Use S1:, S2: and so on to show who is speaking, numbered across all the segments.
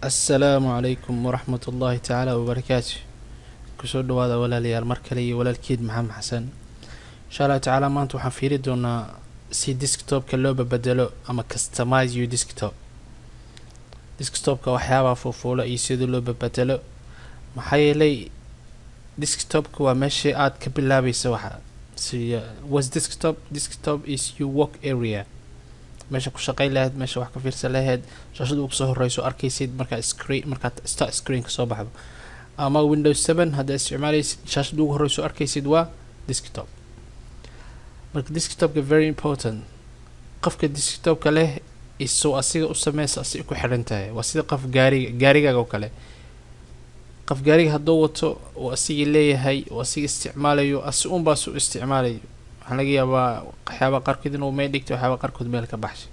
S1: السلام عليكم ورحمة الله تعالى وبركاته. كسود هذا ولا ليال مركلي ولا الكيد محمد حسن إن شاء الله تعالى. ما أنتم حفيري دونا سي ديسكتوب كلوبة بدلو أما كستمايز يو ديسكتوب كوحيابا فوفولا يسيدو لوبة بدلو محايلي ديسكتوب كوا ماشي آد كبلابي سواحا سي was desktop is your work area meesha ku shaqay lahayd meesha wax ka fiirsan lahayd shaashada ugu soo horeyso arkaysid markaad start screen ka soo baxdo ama Windows 7 hadda isticmaalaysid shaashada ugu horeyso arkaysid waa desktop. marka desktopka very important. qofka desktopka leh isoo asiga u sameeyay asi ku xiran tahay waa sida qof gaariga oo kale qof gaariga hadduu wato oo asiga leeyahay oo asiga isticmaalayo asi un baa soo isticmaalayo waxaa laga yaabaa waxyaaba qaarkood inuu meel dhigto waxyaaba qaarkood meel ka baxshay.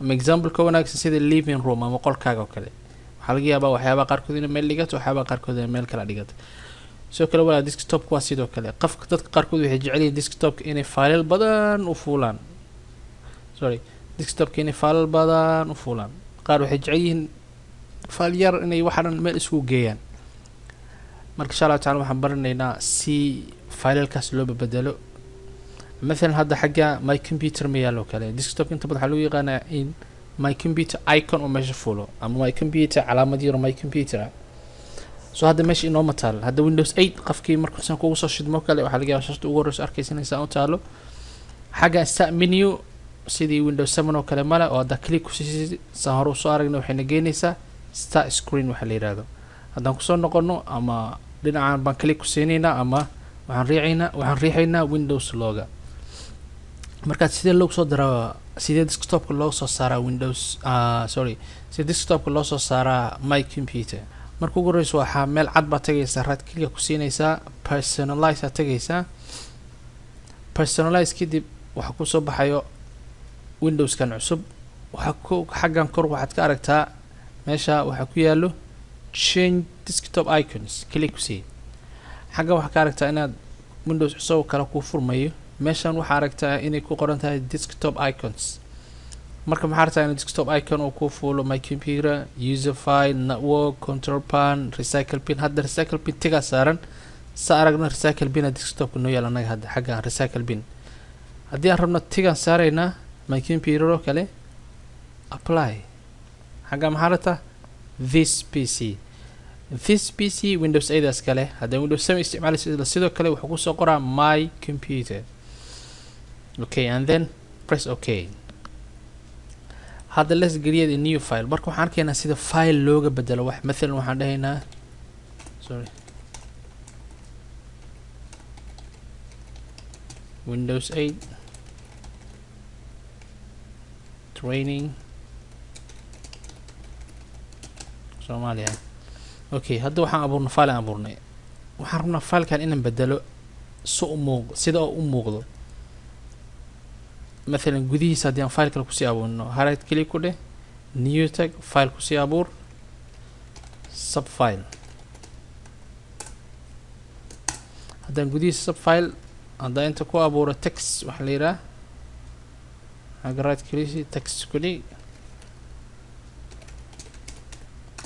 S1: ama example ka wanaagsan sida living room ama qolkaaga oo kale waxaa laga yaabaa waxyaaba qaarkood inuu meel dhigato waxyaaba qaarkood inuu meel kala dhigato. sidoo kale waa desktop waa sidoo kale qofka dadka qaarkood waxay jecel yihiin desktopka inay faylal badan u fuulaan qaar waxay jecel yihiin fayl yar inay waxaan meel isku geeyaan. marka insha Allah taala waxaan baranaynaa si faylalkaas loo bedelo. مثلا هذا حاجة my computer ميالو كله desktop انت بدها حلو يغانا in my computer icon وماشي فولو اما my computer علامة ديرو my computer سو هذا ماشي انو متال هذا ويندوز 8 قفكي مركو سان كوغو سو شدمو كله waxa laga yaabaa shashada ugu horeyso arkaysanaysa oo taalo xaga start menu sidii Windows 7 oo kale mala oo hada click ku siisay saan hore soo aragna waxayna geynaysaa start screen waxa la yiraahdo. haddaan ku soo noqono ama dhinacaan baan click ku siinayna ama waxaan riixaynaa Windows logo. marka sidee loo soo daro sidee desktopka loo soo saaraa Windows sidee desktopka loo soo saaraa my computer. marka ugu horeyso waxa meel cad ba tagaysa right click ku siinaysaa personalize tagaysaa personalize kadib waxa ku soo baxayo Windows kan cusub waxa ku xagan kor waxaad ka aragtaa meesha waxa ku yaalo change desktop icons click ku sii xaga waxa ka aragtaa inaad Windows cusub kala ku furmayo meeshan waxa aragtaa inay ku qoran tahay desktop icons. marka maxaa aragtaa in desktop icon oo ku fuulo my computer user file network control pan recycle pin. hadda recycle pin tiga saaran aragna recycle pin desktop noo yaala naga hadda xagga recycle pin haddii aan rabno tigan saarayna my computer oo kale apply xagga maxaa aragtaa this PC Windows 8 askale hadda Windows 7 isticmaalaysid sidoo kale wuxuu ku soo qoraa my computer. okay and then press okay. هذا let's create a new file. marka waxaan keenaa sida file looga bedelo wax مثلا waxaan dhahaynaa Windows 8 training Somali. okay hadda waxaan abuurnay file waxaan rabnaa filekan inaan bedelo sida uu muuqdo. مثلا gudihiisa hadii aan file kale ku sii abuurno right click ku dheh new tag file ku sii abuur sub file. haddaan gudihiisa sub file haddaan inta ku abuuro text waxa la yiraahdaa right click text ku dhig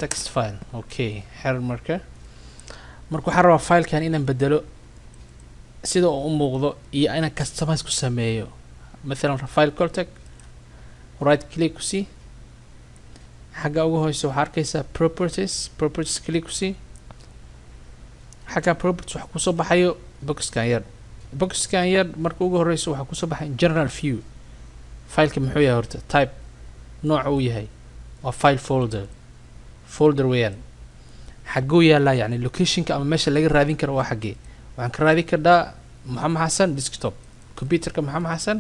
S1: text file. okay xer marka waxaan rabaa filekan inaan bedelo sida uu u muuqdo iyo inaan customize ku sameeyo. مثلا file cortec right click ku sii xagga ugu hooseysa waxa arkaysaa properties click ku sii xagga properties waxa ku soo baxayo boxkan yar marka ugu horeysa waxa ku soo baxay general view fileka muxuu yahay horta type nooca uu yahay waa file folder weeyaan xaguu yaala yani locationka ama meesha laga raadin karo waa xagee waxaan ka raadin karnaa Maxamed Xasan desktop computerka Maxamed Xasan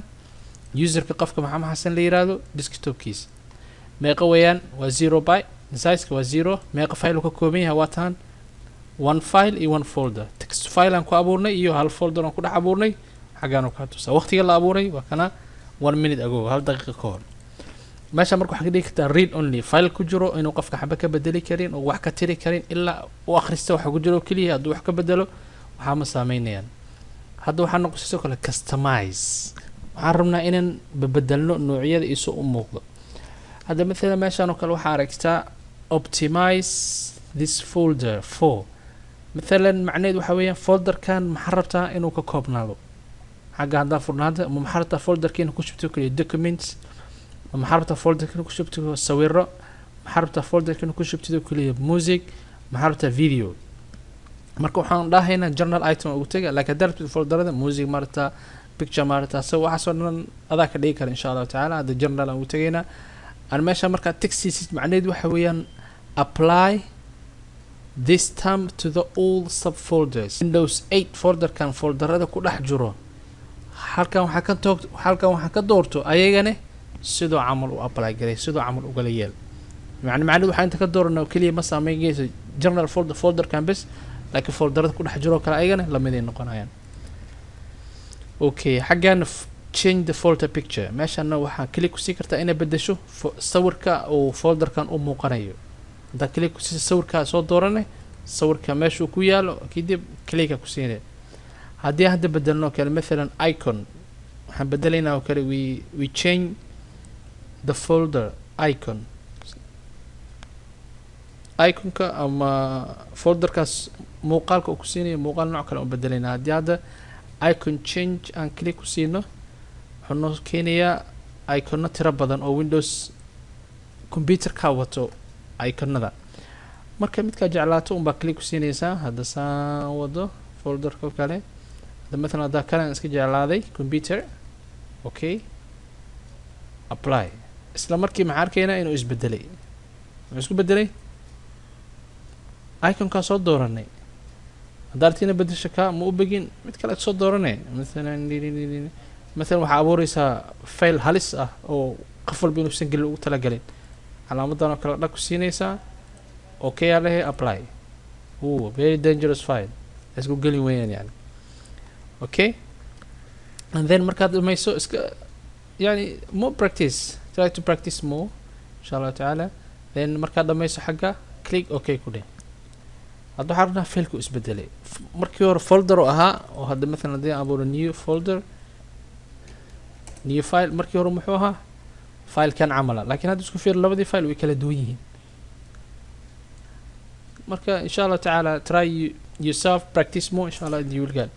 S1: userka qofka Maxamed Xasan la yiraahdo desktopkiisa meeqa weeyaan waa 0 byte size-ka waa 0 meeqa file uu ka kooban yahay waa tan one file iyo one folder text file aan ku abuurnay iyo hal folder aan ku dhex abuurnay xagaan oo ka tusaa waqtiga la abuuray waa kana 1 minute ago hal daqiiqo ka hor. meesha marka waxa ka dhigi kartaa read only file ku jiro inuu qofka xaba ka bedeli karin oo wax ka tiri karin ilaa uu akhristo waxa ku jiro kaliya hadduu wax ka bedelo waxa ma saameynayaan. hadda waxaan noqon sidoo kale customize waxaan rabnaa inaan bedelno noocyada isu u muuqdo. هذا مثلا meeshan oo kale waxa aragtaa optimize this folder for مثلا معناه waxa weeyaan folderkan maxaa rabtaa inuu ka koobnaado xagga haddaan furno hadda ma maxaa rabtaa folderkiina ku shubto kaliya documents ma maxaa rabtaa folderkiina ku shubto sawiro maxaa rabtaa folderkiina ku shubto kaliya music maxaa rabtaa video marka waxaan dhahaynaa journal item ugu taga laakiin darabta folderada music marta picture marta so waxa soo dhan adaa ka dhigi kara insha Allah taala hada journal aan ugu tagayna aan meesha marka text macnaheedu waxa weeyaan apply this term to the all subfolders Windows 8 folder kan folderada ku dhex jiro halkan waxa ka doorto ayagana sidoo camal u apply garay sidoo camal u gala yeel macnaheedu waxa inta ka doorno kaliya ma saameeyayso journal folder kan bas laakiin folderada ku dhex jiro kala ayagana la mid ay noqonayaan okay xaggan change the folder picture meeshana waxa click ku sii kartaa inay bedesho sawirka oo folderkan u muuqanayo da click ku sii sawirka soo dooranay sawirka meesha ku yaalo kadib click ku siinay hadii hadda bedelno kale mesela icon waxaan bedelaynaa oo kale we change the folder iconka ama folderkaas muqaalka ku siinay muqaal nooc kale oo bedelaynaa hadii hadda icon change and click ku siino waxaan keenayaa icon tira badan oo Windows computer ka wato iconada marka midka jeclaato un ba click ku siinaysaa hadda saan wado folderka kale hadda mesela hadda kale iska jeclaaday computer okay apply isla markii ma arkaynaa inuu isbedelay wuxuu isku bedelay iconka soo dooranay dartiina bedesho ka ma u begin mid kale soo dooranay مثلا waxa abuuraysaa file halis ah oo qafal binu san gal ugu tala galin calaamadan oo kala dhaq ku siinaysaa okay alehe apply very dangerous file isku galin weeyaan yani okay and then markaad dhamayso iska yani more practice try to practice more inshallah taala then markaad dhamayso xagga click okay ku dheh hadda xarna file ku isbedelay markii hore folder oo ahaa oo hadda mesela hadii aan abuuro new folder new file markii hore muxuu ahaa file kan camala laakiin hadda isku fiir labadii file way kala duwan yihiin marka insha Allah taala try yourself practice more insha Allah you will get